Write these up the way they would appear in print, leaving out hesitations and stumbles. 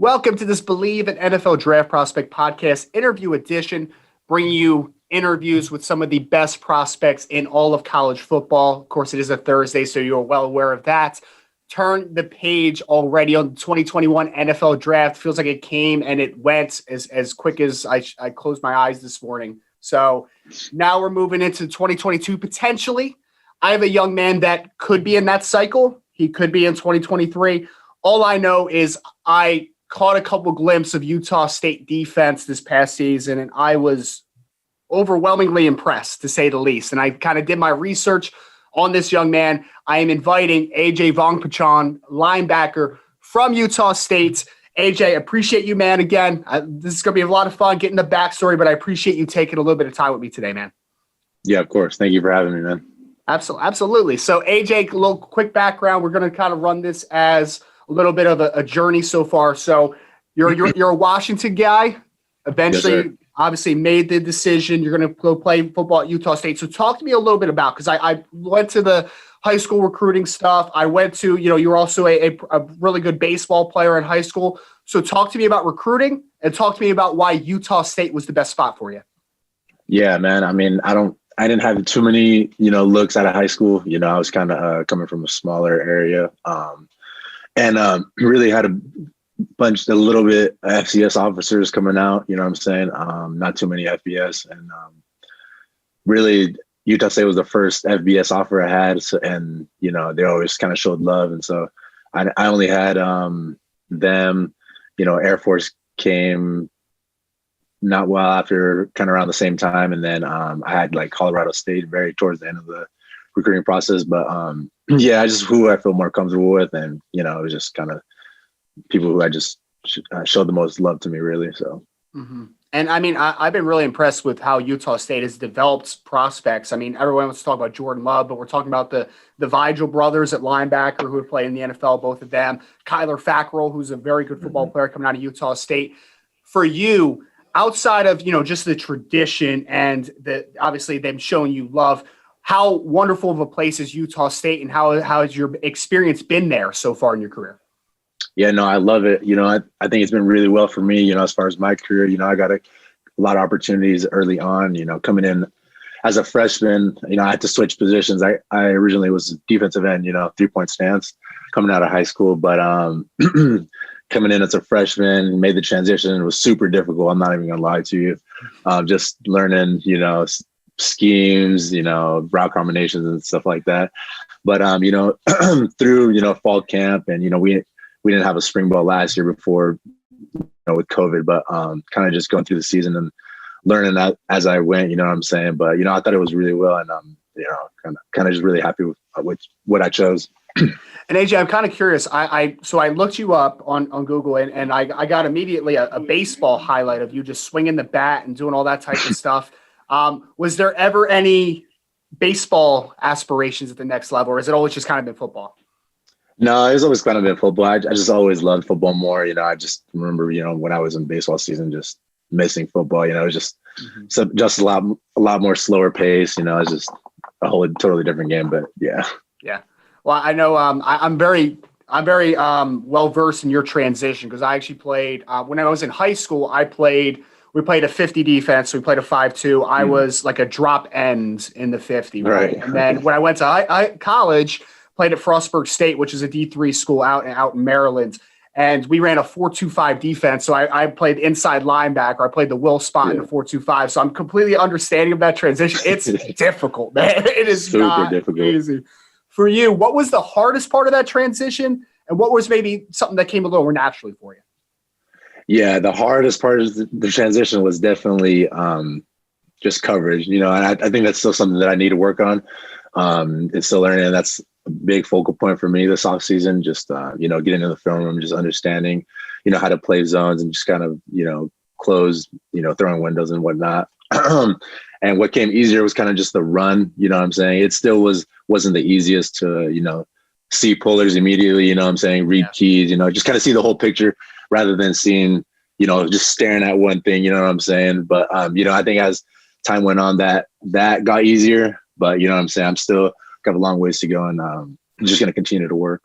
Welcome to this Believe in NFL Draft Prospect podcast interview edition, bringing you interviews with some of the best prospects in all of college football. Of course, it is a Thursday, so you're well aware of that. Turn the page already on the 2021 NFL Draft. Feels like it came and it went as quick as I closed my eyes this morning. So now we're moving into 2022 potentially. I have a young man that could be in that cycle. He could be in 2023. All I know is I caught a couple glimpses of Utah State defense this past season, and I was overwhelmingly impressed, to say the least. And I kind of did my research on this young man. I am inviting Vongphachanh, linebacker from Utah State. AJ, appreciate you, man. Again, this is going to be a lot of fun getting the backstory, but I appreciate you taking a little bit of time with me today, man. Yeah, of course. Thank you for having me, man. Absolutely. So, AJ, a little quick background. We're going to kind of run this as a little bit of a journey so far. So you're a Washington guy. Eventually, yes, obviously made the decision. You're going to go play football at Utah State. So talk to me a little bit about, because I went to the high school recruiting stuff. I went to, you were also a really good baseball player in high school. So talk to me about recruiting and talk to me about why Utah State was the best spot for you. Yeah, man. I mean, I didn't have too many, looks out of high school. I was kind of coming from a smaller area. And really had a little bit FCS officers coming out, you know what I'm saying? Not too many FBS. And really, Utah State was the first FBS offer I had. So, and, they always kind of showed love. And so I only had them, Air Force came not well after kind of around the same time. And then I had like Colorado State very towards the end of the recruiting process. But yeah, just who I feel more comfortable with. And, it was just kind of people who I just showed the most love to me, really. So. Mm-hmm. And I mean, I've been really impressed with how Utah State has developed prospects. I mean, everyone wants to talk about Jordan Love, but we're talking about the Vigil brothers at linebacker who have played in the NFL, both of them. Kyler Fackrell, who's a very good football player coming out of Utah State. For you, outside of, just the tradition and obviously them showing you love, how wonderful of a place is Utah State, and how has your experience been there so far in your career? Yeah, no, I love it. I think it's been really well for me, as far as my career. I got a lot of opportunities early on, coming in as a freshman. I had to switch positions. I originally was defensive end, 3-point stance coming out of high school. But coming in as a freshman, made the transition. It was super difficult. I'm not even going to lie to you. Just learning, schemes, route combinations and stuff like that. But, through, fall camp and, we didn't have a spring ball last year before, with COVID, but kind of just going through the season and learning that as I went, you know what I'm saying? But, I thought it was really well, and kind of just really happy with what I chose. And AJ, I'm kind of curious. So I looked you up on Google and I got immediately a baseball highlight of you just swinging the bat and doing all that type of stuff. Was there ever any baseball aspirations at the next level, or has it always just kind of been football? No, it's always kind of been football. I just always loved football more. I just remember, when I was in baseball season, just missing football. It was just just a lot more slower pace. It's just a whole totally different game. But yeah. Yeah. Well, I know I'm very well versed in your transition, because I actually played when I was in high school. We played a 50 defense. So we played a 5-2. I was like a drop end in the 50. Right. And then when I went to college, played at Frostburg State, which is a D3 school out in Maryland. And we ran a 4-2-5 defense. So I played inside linebacker. I played the will spot in the 4-2-5. So I'm completely understanding of that transition. It's difficult, man. It is super not difficult. Easy. For you, what was the hardest part of that transition? And what was maybe something that came a little more naturally for you? Yeah, the hardest part of the transition was definitely just coverage. And I think that's still something that I need to work on. It's still learning, and that's a big focal point for me this offseason. Just getting in the film room, just understanding, how to play zones and just kind of, close, throwing windows and whatnot. And what came easier was kind of just the run. You know what I'm saying? It still wasn't the easiest to, see pullers immediately, you know what I'm saying? Read keys, just kind of see the whole picture rather than seeing, just staring at one thing, you know what I'm saying? But, I think as time went on that got easier, but you know what I'm saying? I'm still got a long ways to go, and I'm just going to continue to work.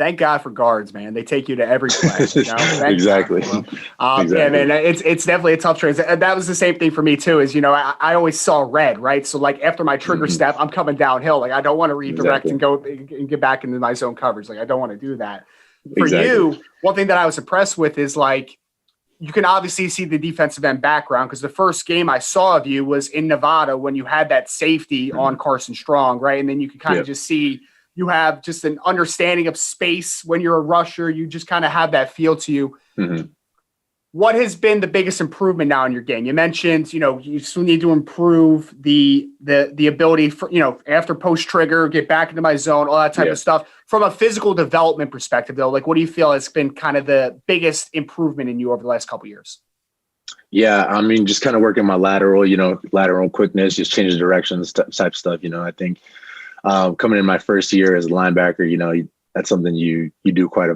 Thank God for guards, man. They take you to every play. You know? Exactly. Exactly. Yeah, man, it's definitely a tough transition. And that was the same thing for me too. Is I always saw red, right? So like after my trigger step, I'm coming downhill. Like I don't want to redirect and go and get back into my zone coverage. Like I don't want to do that. For you, one thing that I was impressed with is like you can obviously see the defensive end background because the first game I saw of you was in Nevada when you had that safety on Carson Strong, right? And then you can kind of just see you have just an understanding of space when you're a rusher. You just kind of have that feel to you. What has been the biggest improvement now in your game? You mentioned, you still need to improve the ability for, after post trigger, get back into my zone, all that type of stuff. From a physical development perspective, though, like what do you feel has been kind of the biggest improvement in you over the last couple of years? Yeah, I mean, just kind of working my lateral quickness, just changing directions type stuff. I think coming in my first year as a linebacker, that's something you do quite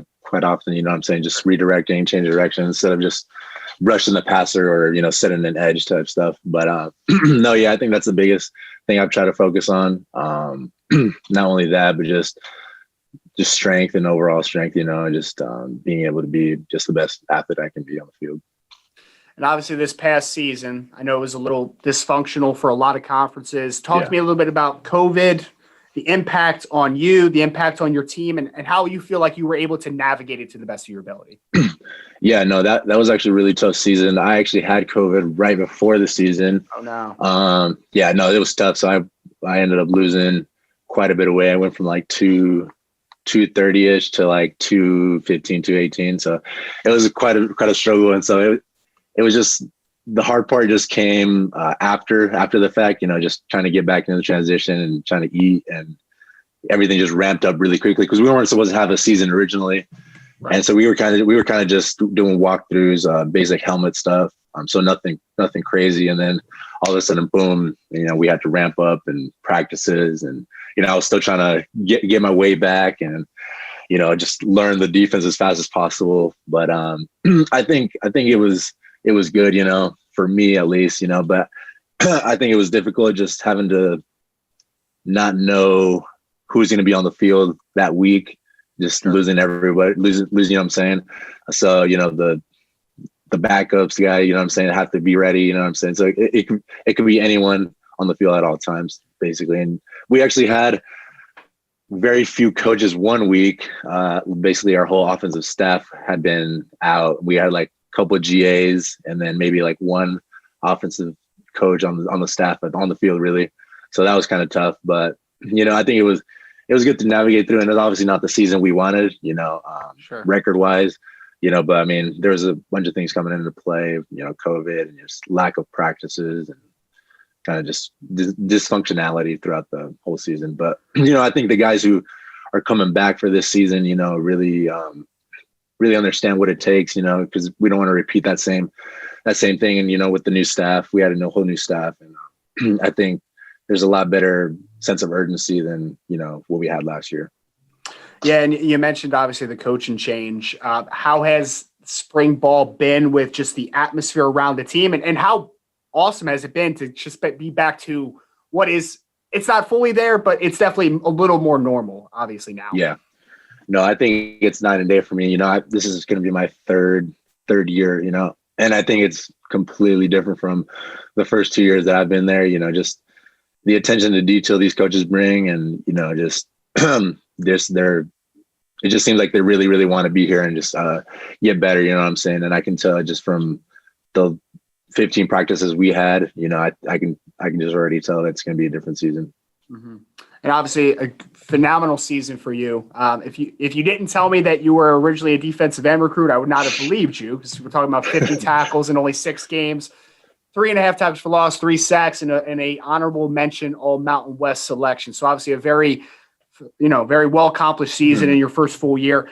often. You know what I'm saying? Just redirecting, changing direction instead of just rushing the passer or, setting an edge type stuff. But no, yeah, I think that's the biggest thing I've tried to focus on. Not only that, but just strength and overall strength, just being able to be just the best athlete I can be on the field. And obviously this past season, I know it was a little dysfunctional for a lot of conferences. Talk to me a little bit about COVID, the impact on you, the impact on your team, and how you feel like you were able to navigate it to the best of your ability. Yeah, no, that was actually a really tough season. I actually had COVID right before the season. Oh, no. Yeah, no, it was tough. So I ended up losing quite a bit of weight. I went from like 230-ish to like 215, 218. So it was quite a struggle. And so it was just, the hard part just came after the fact, just trying to get back into the transition and trying to eat, and everything just ramped up really quickly because we weren't supposed to have a season originally. Right. And so we were kind of just doing walkthroughs, basic helmet stuff. So nothing crazy. And then all of a sudden, boom, we had to ramp up and practices, and, I was still trying to get my way back and, just learn the defense as fast as possible. But I think it was good, for me at least, but I think it was difficult just having to not know who's going to be on the field that week, just losing everybody, losing, what I'm saying? So, the backups guy, have to be ready, what I'm saying? So it could be anyone on the field at all times, basically. And we actually had very few coaches one week. Basically our whole offensive staff had been out. We had like couple of GAs and then maybe like one offensive coach on the staff, but on the field really. So that was kind of tough, but I think it was good to navigate through, and it's obviously not the season we wanted, record wise, but I mean, there was a bunch of things coming into play, COVID and just lack of practices and kind of just dysfunctionality throughout the whole season. But, I think the guys who are coming back for this season, really understand what it takes, because we don't want to repeat that same thing. And, with the new staff, we had a whole new staff. And I think there's a lot better sense of urgency than, what we had last year. Yeah. And you mentioned obviously the coaching change. How has spring ball been with just the atmosphere around the team, and how awesome has it been to just be back to what is, it's not fully there, but it's definitely a little more normal, obviously now. Yeah. No, I think it's night and day for me. This is going to be my third year, and I think it's completely different from the first 2 years that I've been there, just the attention to detail these coaches bring, and, just it just seems like they really, really want to be here and just get better, what I'm saying? And I can tell just from the 15 practices we had, I can just already tell that it's going to be a different season. Mm-hmm. And obviously a phenomenal season for you. If you didn't tell me that you were originally a defensive end recruit, I would not have believed you, because we're talking about 50 tackles in only 6 games, 3.5 tackles for loss, 3 sacks, and a honorable mention All Mountain West selection. So obviously a very, very well accomplished season in your first full year.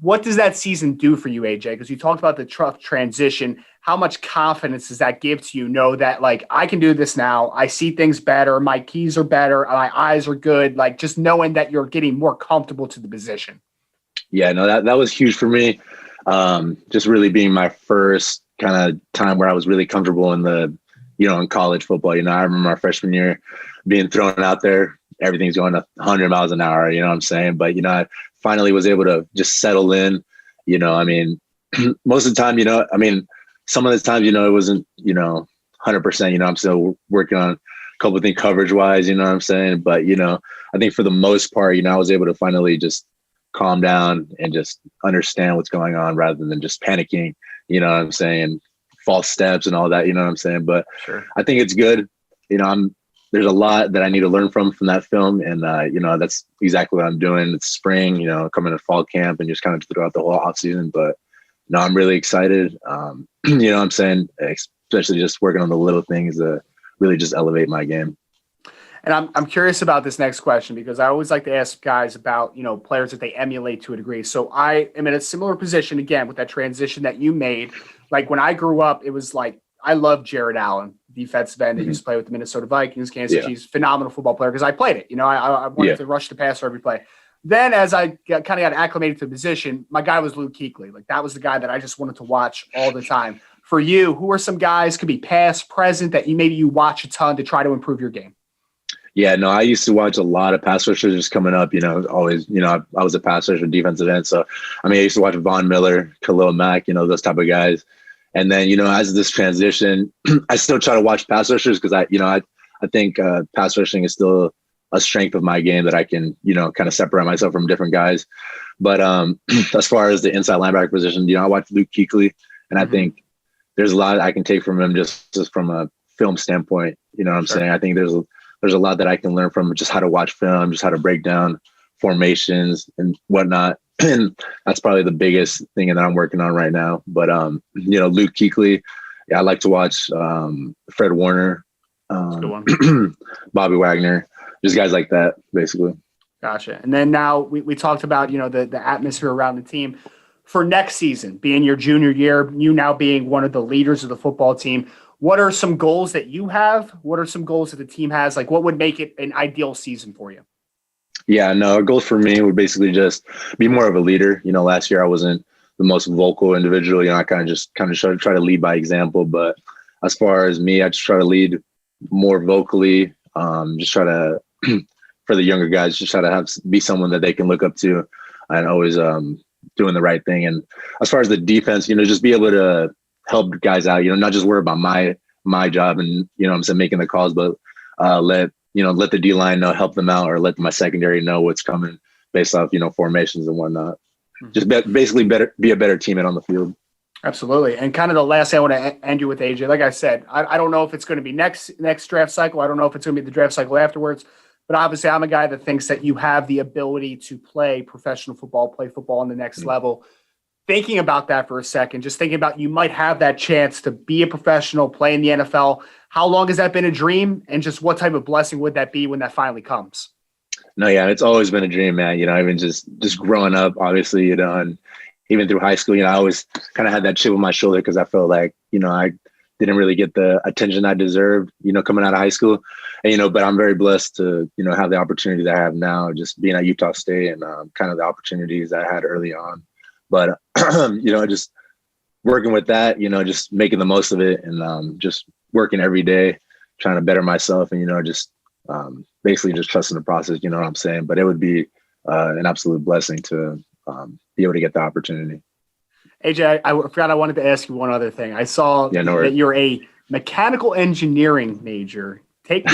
What does that season do for you, AJ? Because you talked about the tough transition. How much confidence does that give to you? Know that, like, I can do this now. I see things better. My keys are better. My eyes are good. Like, just knowing that you're getting more comfortable to the position. Yeah, no, that was huge for me. Just really being my first kind of time where I was really comfortable in in college football. I remember my freshman year, being thrown out there, everything's going 100 miles an hour, you know what I'm saying? But, I finally was able to just settle in, I mean, most of the time, I mean, some of the times, it wasn't, 100%, I'm still working on a couple of things coverage wise, you know what I'm saying? But, I think for the most part, I was able to finally just calm down and just understand what's going on rather than just panicking, you know what I'm saying? False steps and all that, you know what I'm saying? But Sure. I think it's good. There's a lot that I need to learn from that film. And, that's exactly what I'm doing. It's spring, coming to fall camp and just kind of throughout the whole off season. But, I'm really excited. You know what I'm saying? Especially just working on the little things that really just elevate my game. And I'm curious about this next question because I always like to ask guys about, players that they emulate to a degree. So I am in a similar position again with that transition that you made. Like when I grew up, it was like, I love Jared Allen, defensive end that used to play with the Minnesota Vikings, Kansas City. He's a phenomenal football player because I played it. I wanted to rush the passer every play. Then as I kind of got acclimated to the position, my guy was Luke Kuechly. Like that was the guy that I just wanted to watch all the time. For you, who are some guys, could be past, present, that you watch a ton to try to improve your game? Yeah, no, I used to watch a lot of pass rushers just coming up, always, I was a pass rusher defensive end. So, I mean, I used to watch Von Miller, Khalil Mack, those type of guys. And then, as this transition, I still try to watch pass rushers because I think pass rushing is still a strength of my game that I can, kind of separate myself from different guys. But as far as the inside linebacker position, I watch Luke Kuechly, and I think there's a lot I can take from him just from a film standpoint. You know what I'm saying? I think there's a lot that I can learn from just how to watch film, just how to break down formations and whatnot. And that's probably the biggest thing that I'm working on right now. But, Luke Kuechly, I like to watch Fred Warner, Bobby Wagner, just guys like that, basically. Gotcha. And then now we talked about, the atmosphere around the team. For next season, being your junior year, you now being one of the leaders of the football team, what are some goals that you have? What are some goals that the team has? Like, what would make it an ideal season for you? Yeah, no, a goal for me would basically just be more of a leader. Last year I wasn't the most vocal individual. I kind of try to lead by example. But as far as me, I just try to lead more vocally. Just try to, for the younger guys, just try to be someone that they can look up to and always doing the right thing. And as far as the defense, just be able to help guys out, not just worry about my job and, I'm saying, making the calls, but let the D-line know, help them out, or let my secondary know what's coming based off, formations and whatnot. Just basically be a better teammate on the field. Absolutely. And kind of the last thing I want to end you with, AJ, like I said, I don't know if it's going to be next draft cycle. I don't know if it's going to be the draft cycle afterwards, but obviously I'm a guy that thinks that you have the ability to play professional football, play football on the next level. Thinking about that for a second, just thinking about you might have that chance to be a professional, play in the NFL. How long has that been a dream? And just what type of blessing would that be when that finally comes? No, yeah, it's always been a dream, man. Even just growing up, obviously, and even through high school, I always kind of had that chip on my shoulder because I felt like, I didn't really get the attention I deserved, coming out of high school. And, but I'm very blessed to, have the opportunity that I have now, just being at Utah State and kind of the opportunities that I had early on. But, just working with that, just making the most of it and just working every day, trying to better myself and, just basically just trusting the process, you know what I'm saying? But it would be an absolute blessing to be able to get the opportunity. AJ, I forgot I wanted to ask you one other thing. I saw that you're a mechanical engineering major. Take me,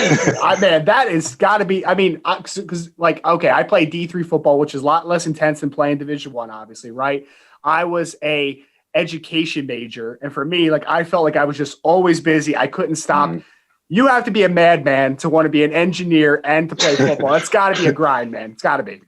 man, that is got to be, because I play D3 football, which is a lot less intense than playing Division I, obviously, right? I was a education major. And for me, I felt like I was just always busy. I couldn't stop. You have to be a madman to want to be an engineer and to play football. It's got to be a grind, man. It's got to be.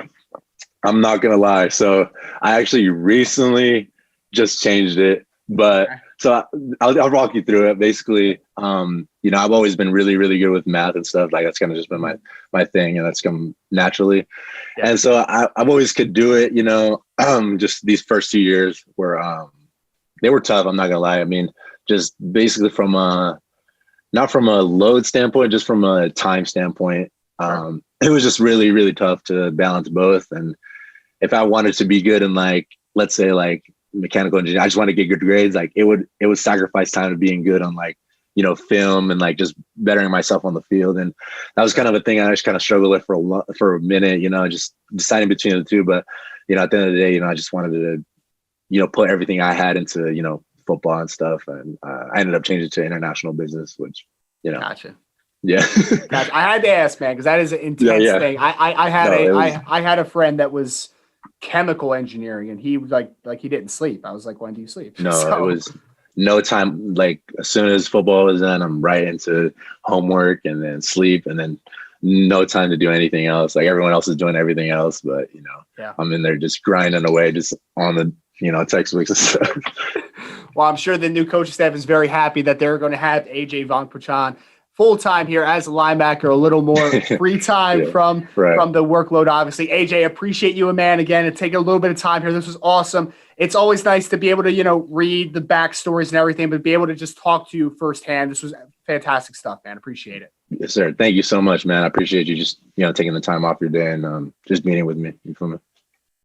I'm not going to lie. So I actually recently just changed it, but so I'll walk you through it. Basically, I've always been really, really good with math and stuff. Like that's kind of just been my thing, and that's come naturally. Yeah. And so I've always could do it. Just these first 2 years were they were tough. I'm not gonna lie. Just basically from not from a load standpoint, just from a time standpoint. It was just really, really tough to balance both. And if I wanted to be good in let's say mechanical engineering, I just want to get good grades. It would sacrifice time to being good on film and like just bettering myself on the field. And that was kind of a thing I just kind of struggled with for a minute, just deciding between the two. But, at the end of the day, I just wanted to, put everything I had into, football and stuff. And I ended up changing to international business, which, Gotcha. Yeah. Gotcha. I had to ask, man, because that is an intense thing. I had a friend that was chemical engineering, and he was like he didn't sleep. I was like, when do you sleep? No, it was no time. Like as soon as football was done, I'm right into homework and then sleep, and then no time to do anything else. Like everyone else is doing everything else, but I'm in there just grinding away, just on the textbooks and stuff. Well, I'm sure the new coaching staff is very happy that they're going to have AJ Vongphachanh full time here as a linebacker, a little more free time from the workload. Obviously, AJ, appreciate you, man, again, and taking a little bit of time here. This was awesome. It's always nice to be able to read the backstories and everything, but be able to just talk to you firsthand. This was fantastic stuff, man. Appreciate it. Yes, sir. Thank you so much, man. I appreciate you just taking the time off your day and just meeting with me. You feel me?